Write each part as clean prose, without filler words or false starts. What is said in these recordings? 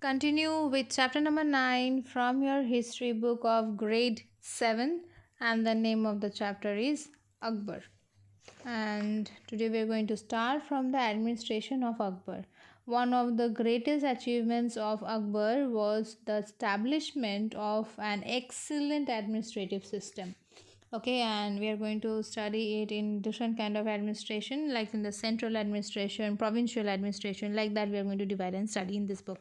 Continue with chapter number 9 from your history book of grade 7, and the name of the chapter is Akbar. And today we are going to start from the administration of Akbar. One of the greatest achievements of Akbar was the establishment of an excellent administrative system. Okay, and we are going to study it in different kind of administration, like in the central administration, provincial administration, like that we are going to divide and study in this book.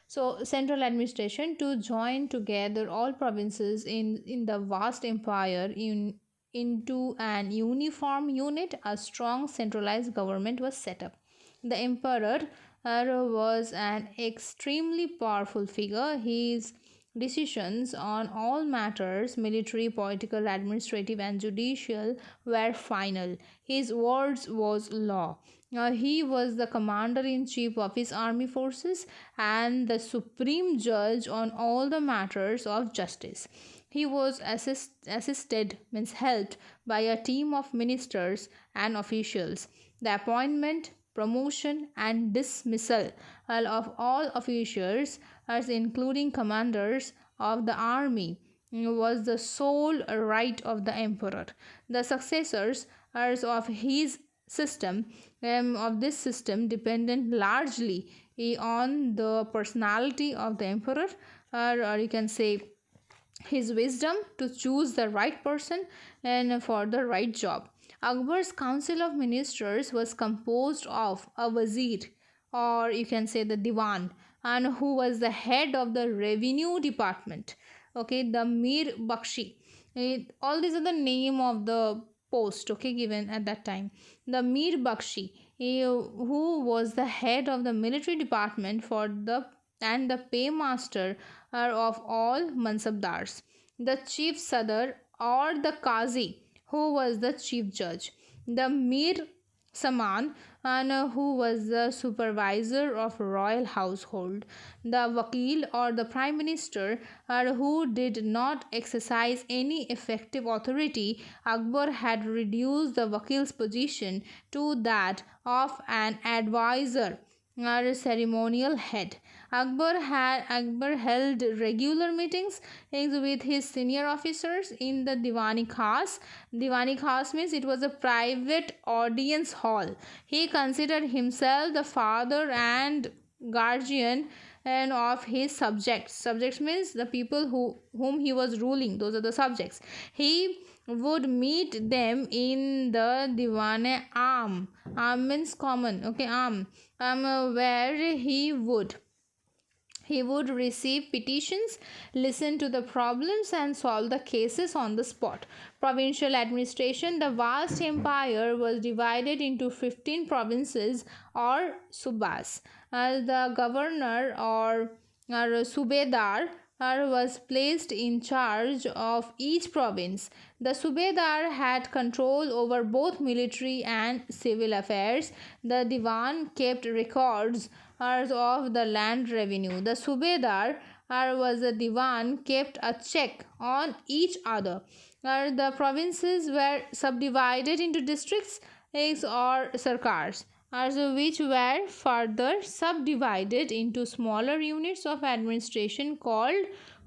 So central administration to join together all provinces in the vast empire into an uniform unit. A strong centralized government was set up. The emperor was an extremely powerful figure. His decisions on all matters, military, political, administrative, and judicial, were final. His words was law. He was the commander in chief of his army forces and the supreme judge on all the matters of justice. He was assisted, means helped, by a team of ministers and officials. The appointment, promotion, and dismissal of all officials, as including commanders of the army, was the sole right of the emperor. The successors of his system of this system depended largely on the personality of the emperor, or you can say his wisdom to choose the right person and for the right job. Akbar's council of ministers was composed of a wazir, or you can say the diwan, and who was the head of the revenue department. Okay, the Mir Bakshi. All these are the name of the post, okay, given at that time. The Mir Bakshi, who was the head of the military department for the and the paymaster of all mansabdars. The chief sadar or the qazi, who was the chief judge. The Mir Saman, and who was the supervisor of royal household. The Vakil or the prime minister, who did not exercise any effective authority. Akbar had reduced the Vakil's position to that of an advisor or ceremonial head. Akbar held regular meetings with his senior officers in the Diwani Khas. Diwani Khas means it was a private audience hall. He considered himself the father and guardian and of his subjects. Subjects means the people whom he was ruling. Those are the subjects. He would meet them in the Diwane Am. Am means common. Okay, Am. Where he would receive petitions, listen to the problems, and solve the cases on the spot. Provincial administration. The vast empire was divided into 15 provinces or subas. The governor or subedar was placed in charge of each province. The subedar had control over both military and civil affairs. The diwan kept records of the land revenue. The subedar was a diwan kept a check on each other. The provinces were subdivided into districts or sarkars, which were further subdivided into smaller units of administration called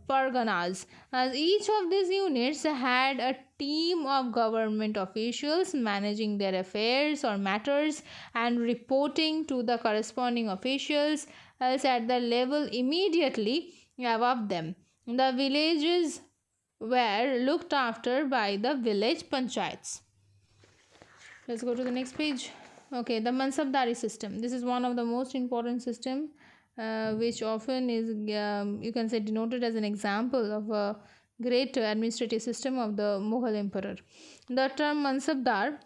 parganas. As each of these units had a team of government officials managing their affairs or matters and reporting to the corresponding officials else at the level immediately above them. The villages were looked after by the village panchayats. Let's go to the next page. Okay, the mansabdari system. This is one of the most important system, which often is you can say denoted as an example of a great administrative system of the Mughal emperor. The term mansabdar,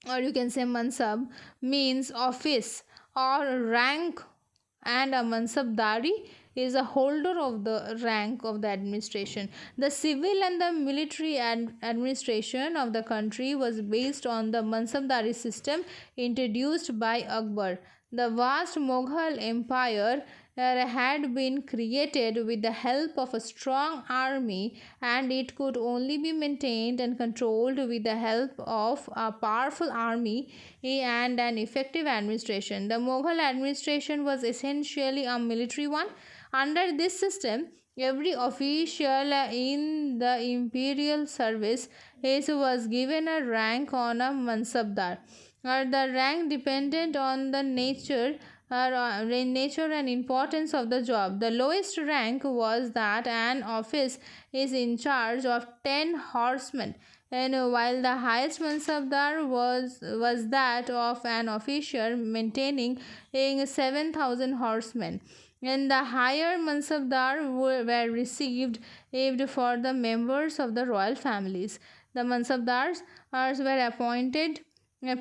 or you can say mansab, means office or rank, and a mansabdari is a holder of the rank of the administration. The civil and the military administration of the country was based on the mansabdari system introduced by Akbar. The vast Mughal empire had been created with the help of a strong army, and it could only be maintained and controlled with the help of a powerful army and an effective administration. The Mughal administration was essentially a military one. Under this system, every official in the imperial service was given a rank on a mansabdar. The rank depended on the nature and importance of the job. The lowest rank was that an office is in charge of 10 horsemen, and while the highest mansabdar was that of an officer maintaining 7,000 horsemen, and the higher mansabdar were received for the members of the royal families. The mansabdars were appointed,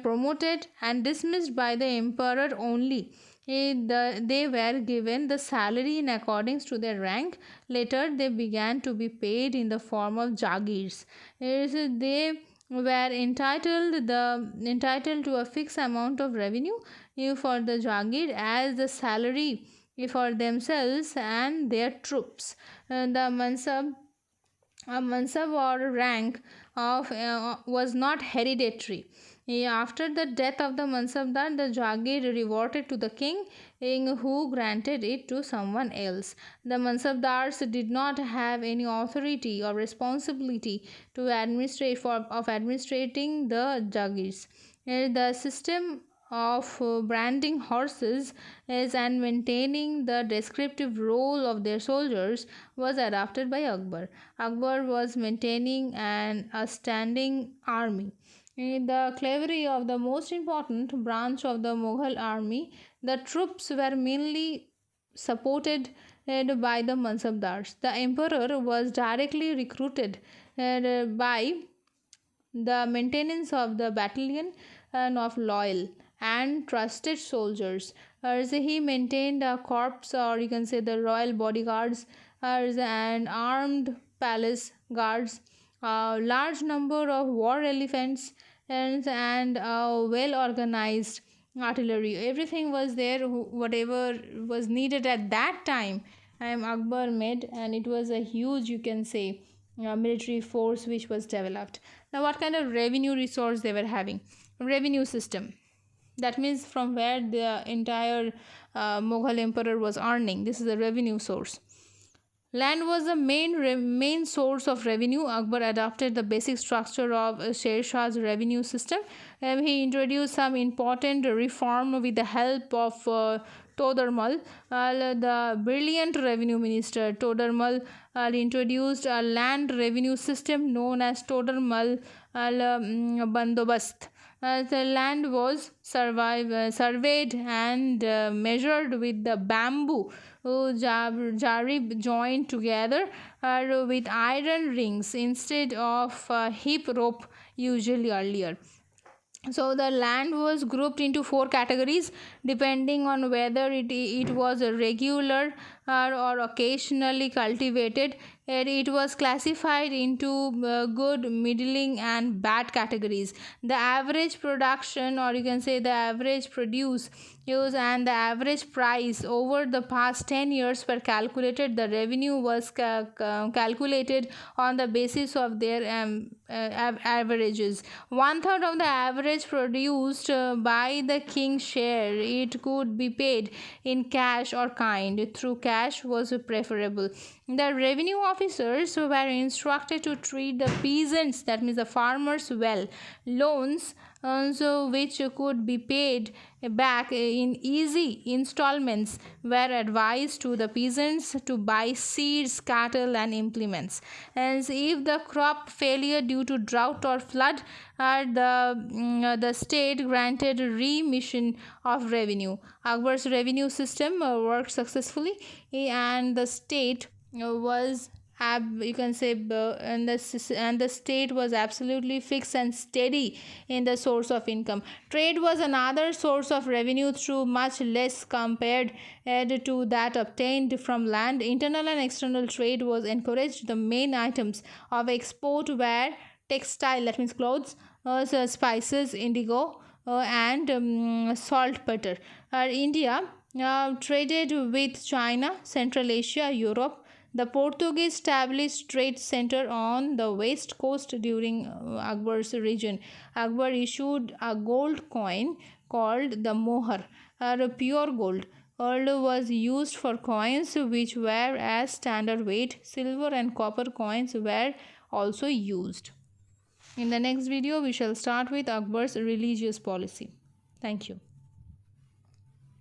promoted, and dismissed by the emperor only. They were given the salary in accordance to their rank. Later, they began to be paid in the form of jagirs. They were entitled to a fixed amount of revenue for the jagir as the salary for themselves and their troops. The mansab or rank of was not hereditary. After the death of the mansabdar, the jagir reverted to the king, who granted it to someone else. The mansabdars did not have any authority or responsibility to administrating the jagirs. The system of branding horses and maintaining the descriptive role of their soldiers was adopted by Akbar. Akbar was maintaining a standing army. The cavalry of the most important branch of the Mughal army, the troops were mainly supported by the mansabdars. The emperor was directly recruited by the maintenance of the battalion of loyal and trusted soldiers. As he maintained a corps, or you can say the royal bodyguards, and armed palace guards, a large number of war elephants, and a well organized artillery. Everything was there, whatever was needed at that time. Akbar made, and it was a huge, you can say, military force which was developed. Now, what kind of revenue resource they were having? Revenue system. That means from where the entire Mughal emperor was earning. This is a revenue source. Land was the main source of revenue. Akbar adopted the basic structure of Sher Shah's revenue system. He introduced some important reform with the help of Todarmal, the brilliant revenue minister. Todarmal introduced a land revenue system known as Todarmal Bandobast. The land was surveyed and measured with the bamboo jarib joined together with iron rings instead of hip rope usually earlier. So the land was grouped into 4 categories depending on whether it was a regular or occasionally cultivated. It was classified into good, middling, and bad categories. The average production, or you can say the average produce use, and the average price over the past 10 years were calculated. The revenue was calculated on the basis of their averages. 1/3 of the average produced by the king's share, it could be paid in cash or kind. Through cash was preferable. The revenue officers were instructed to treat the peasants, that means the farmers, well. Loans, which could be paid back in easy installments, were advised to the peasants to buy seeds, cattle, and implements. And if the crop failure due to drought or flood, the state granted remission of revenue. Akbar's revenue system worked successfully, and the state was you can say and the state was absolutely fixed and steady in the source of income. Trade was another source of revenue, through much less compared to that obtained from land. Internal and external trade was encouraged. The main items of export were textile, that means clothes, spices, indigo, and salt butter. India traded with China, Central Asia, Europe. The Portuguese established trade center on the west coast during Akbar's region. Akbar issued a gold coin called the mohar, or pure gold. Gold was used for coins which were as standard weight. Silver and copper coins were also used. In the next video, we shall start with Akbar's religious policy. Thank you.